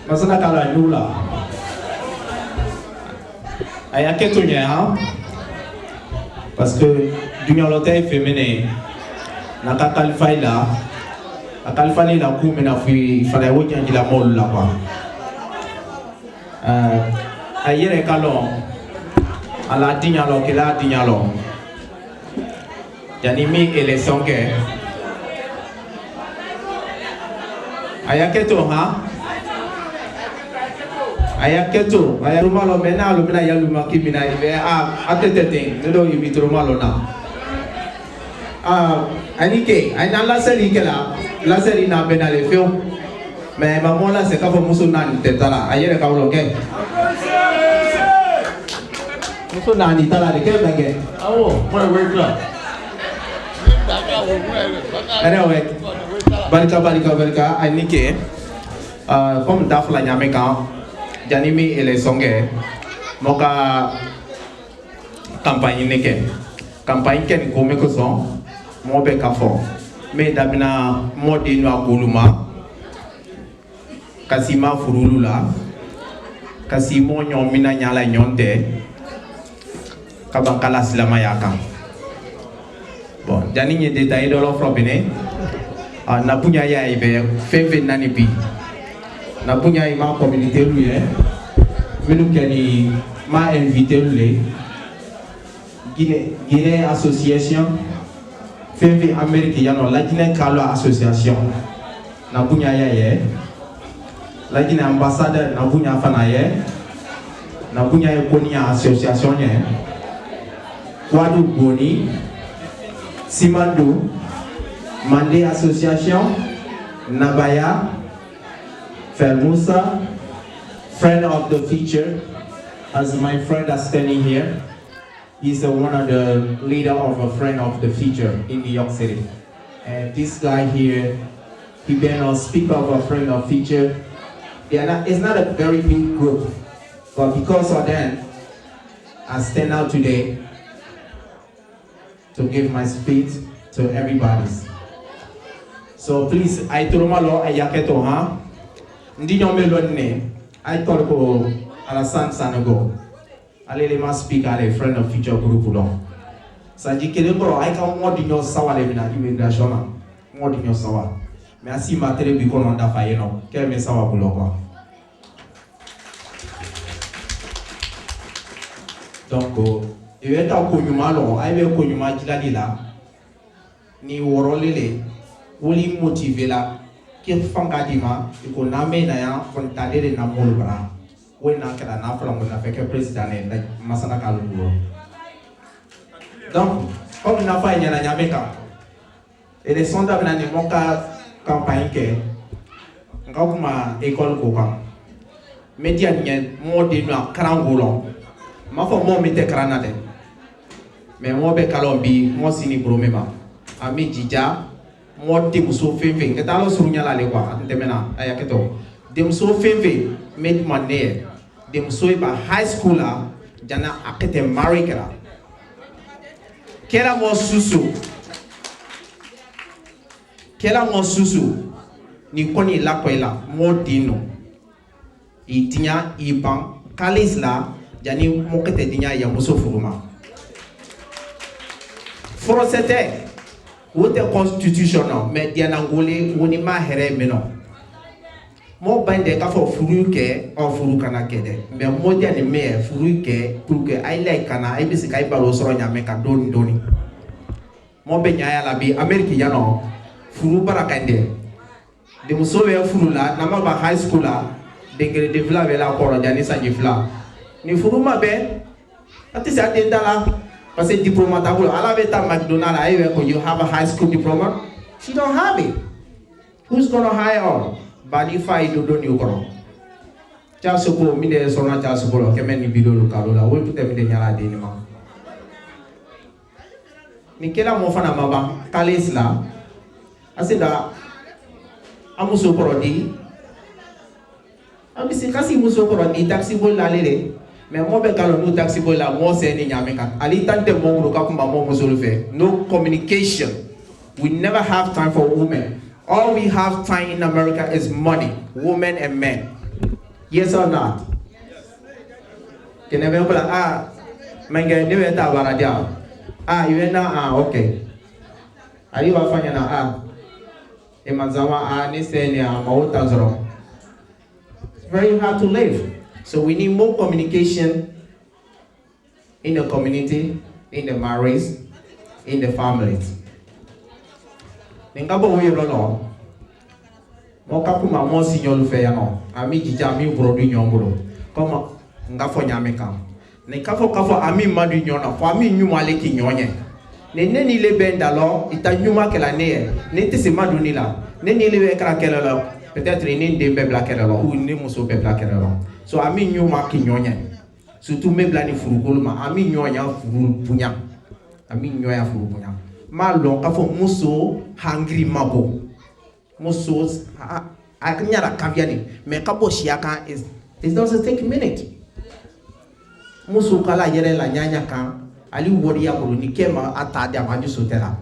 Masana kala nula. Aya ketunya ha. Parce que dunia lotai féminin naka kalfaila akalfani la ku mena fi fala wonya la mol la quoi. Ayere kalon ala dinyalo kila dinyalo. Yani mi élection ke aya keto ha aya keto aya rumalo mena lo mena yalu makimina ibe atete ndo ibi rumalo na anike aina la seri kala la seri na benale feo mais maman là c'est quand vous muso nani tetala ayere ka lo ke muso nani tala de ke benge awo mo work la anyway barika anike comme dafla nyame kan janimi élection ke moka campagne neke campagne ken ko me ko son mo be ka fo me dabina modi no akuluma kasima furulula kasimo nyomina nyala nyonde kabankala silama yaka bon jani nye détail do lo frobine na punya ya ibe fefe nani bi na punya ma communauté lui minu keni ma invité lui Guinée association fefe Amérique yano la Guinée Kalo association na punya ya ye la Guinée ambassadeur na punya fana ye na punya konia association ye Kwadu Boni Simando Mandé association Nabaya Fermusa friend of the future as my friend is standing here. He's one of the leader of a friend of the future in New York City. And this guy here, he been a speaker of a friend of future. It's not a very big group, but because of that, I stand out today to give my speech to everybody. So please, I told my Lord, I yaketo ha. Ndi nyombe lonne, I told ko Alassane Sanogo. Allez ma speak ale friend of future group long. Saji kele bro, I can more dinyo sawa le mina immigration na. More dinyo sawa. Merci matere bi kono nda fa yeno. Ke me sawa bulo kwa. Donc iwe ta ko nyuma lo, ay be ko nyuma jilali la. Ni worolele woli motiver la ke fanga dima ko name na ya fon tadere na molbra. When I can affect president and Masana Kalu. Donc, comme nous avons fait un Yameka, et les sondages dans mon campagne que nous école Koka, média moins de nous 40 jours. Ma foi, moi, m'était cranade. Mais moi, be Kalombi, moi, sini bromema. Ami Dija, moi, Timuso Feving, et alors sur Nyala Lewa, Demena, Ayaketo. Demso Feve, made my name. Demso ba high school la, jana akete marry kera. Kera mo susu. Kera mo susu. Ni koni la kwela, mo dino. Itinya ibang kalis la, jani mokete dinya ya muso furuma. Forosete, wote constitutional, mais dianangole, woni ma here meno. Mo bande ka fo furu ke o furu kana kede mais mo dia ni me furu ke pour que ay lay kana ay bisi kay balo soro nyame ka doni mo be nyaaya la bi America yano furu barakande de mo so we furu la na ma ba high school la de ngere de vla be la koro jani sa jifla ni furu ma be ati sa de dala parce que diplôme ta bolo ala be ta McDonald ay we ko you have a high school diploma she don't have it. Who's gonna hire her? Bani fai do ni ukoro. Cha soko mi de sona cha soko lo kemen ni bido lo kalo la wo pute mi de nyala de ni ma. Ni kela mo fana maba kalis la. Asinda amuso koro di. Abisi kasi muso koro di taxi bol la lele. Mais mo be kalo no taxi bol la mo se ni nyame ka. Ali tante mo ro ka kuma mo muso lo fe. No communication. We never have time for women. All we have time in America is money, women and men. Yes or not? Can I be Manga never thought about you now, okay. Are you a fan of Emazama Nisenia Mautazoro? It's very hard to live. So we need more communication in the community, in the marriage, in the families. Ningabo we roll Mokapuma Mosi Yolufeano, Ami Jami Brody Yongolo, come Ngafo Yameka. Nekafo Kafo Ami Madu Yona, for me, you Maliki Yonye. Neni le bendalo, ita nyuma kela ne, neti se madunila, neni le krakela, peut-être ni de bebla kela ou ni muso bebla kela. So ami nyuma ki nyonya. Surtout me blani furukoluma, ami nyonya furu punya. Ami nyonya furu punya. Malo kafo muso hungry mabo. Muso aknyara kaviani, me kabo shiaka is it doesn't take a minute. Muso kala yere la nyanya kan. Ali wori ya ni kema atade amaju sotera.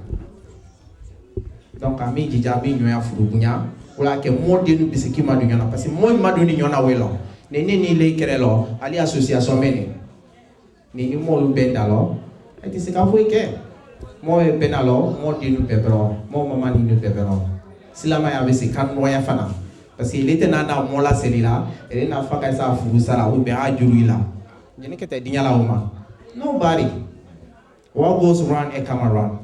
Donc ami jijabi nyoya furubunya wala ke modi nu bisiki madu nyona parce que moy madu ni nyona welo ne ni le kerelo ali association meni ni molu bendalo eti se ka foike moy benalo modi nu bebro mo mama ni nu bebro silama ya bisi kan noya fana parce que il était nana mola selila ele na faka sa furu sala ou be ajuruila jeni kete dinyala uma nobody. What goes around a come around.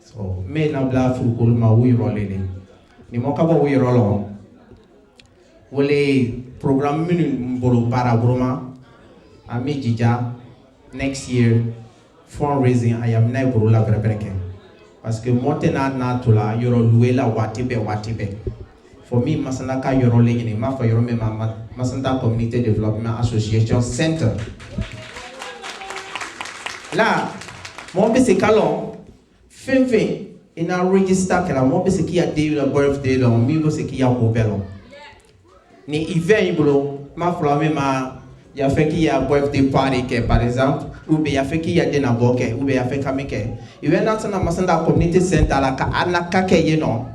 So, me na bla furukul ma wi rolele. Ni mo kabo wi rolo. Wole program minu mbolo para broma. Ami jija next year fundraising I am na buru la berbereke. Parce que montena na tula yoro luela watibe. For me masanaka yoro legini ma fa yoro me masanta Community Development Association Center. Là mon be se kalon fin in a register kala mon be se ki a day la birthday lo mi bo se ki ya ko belo ni event iblo ma flame ma ya fait ki ya birthday party ke par exemple ou be ya fait ki ya dena boke ou be ya fait kamike event na masanda community center la ka anaka ke ye no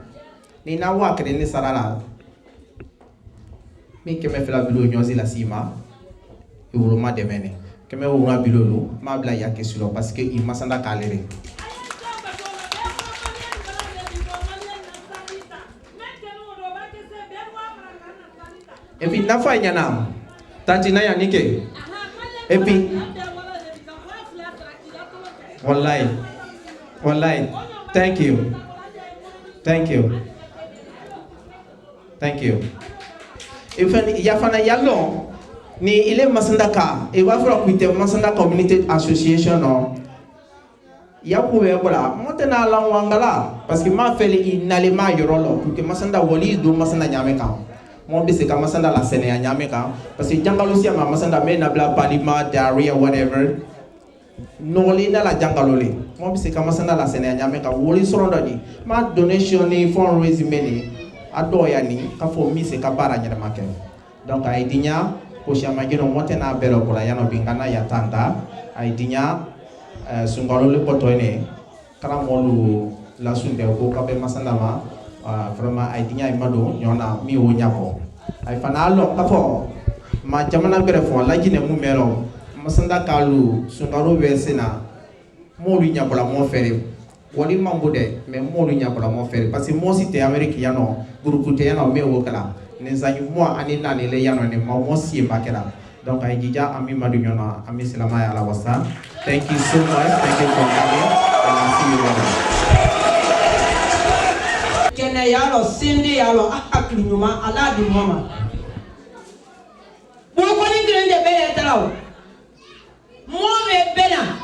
ni na wa ke ni sarala mi ke me fela bilo nyozi la sima iblo ma demene keme wura bilolo mabla yake sulo parce que il masanda kalere et puis nafa nyana tanti na yanike et puis wallahi thank you if yafana yallo ni ile masandaka e wa fura kuite masanda community association no ya kuwe bola motena la wangala parce que ma fele inale ma yorolo pour que masanda woli do masanda nyame kan mo be se ka masanda la sene ya nyame kan parce que jangalo sia ma masanda me na bla palima diarrhea whatever no li na la jangalo le mo be se ka masanda la sene ya nyame kan woli sorondo ni ma donation ni fundraising meni adoya ni ka fo mi se ka bara nyama maken donc ay dinya Posha magino mote na belo kola yano bingana ya tanda aidinya sungalo le potoine kala molu la sunde ko kabe masanda ma vraiment aidinya imado nyona mi wo nyako ay fanalo kafo ma jamana bere fo la jine mu melo masanda kalu sungalo wesena molu nyakola mo fere wali mambude me molu nyakola mo fere parce que mo cité Amérique yano groupe te yano me wo kala les animaux anina les yano ne mo si makela donc ay jija ami madu nyona ami salama ya la wasa thank you so much thank you for coming and I'll see you later kene yalo sindi yalo akakli nyuma ala di mama bo ko ni grande be etalaw mo be bena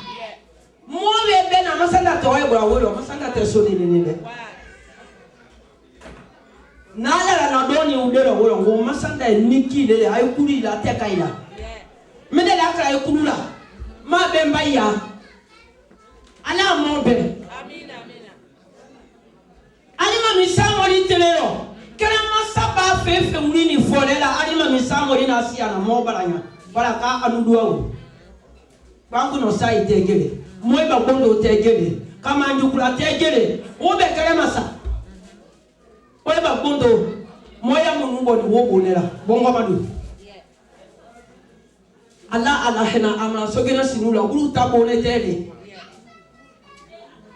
masanda to ay bra wolo masanda te so ni be nala na doni udero wolo ngo masanda niki le ay kuri la te kaila mede la kra ay kurula ma be mbaya ala mo be amina alima misamori telero kera masaba fefe ulini folela alima misamori na sia na mo baranya baraka anuduwa bangu no sai tegele moy ba gondo tegele kama ndukula tegele obe kere masa obe ba gondo moya munumbo ni wo bonela bongo madu Allah hena amana sogena sinula ulu tabo ne tele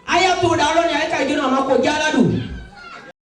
aya to da ro ni ay ka gina ma ko jala du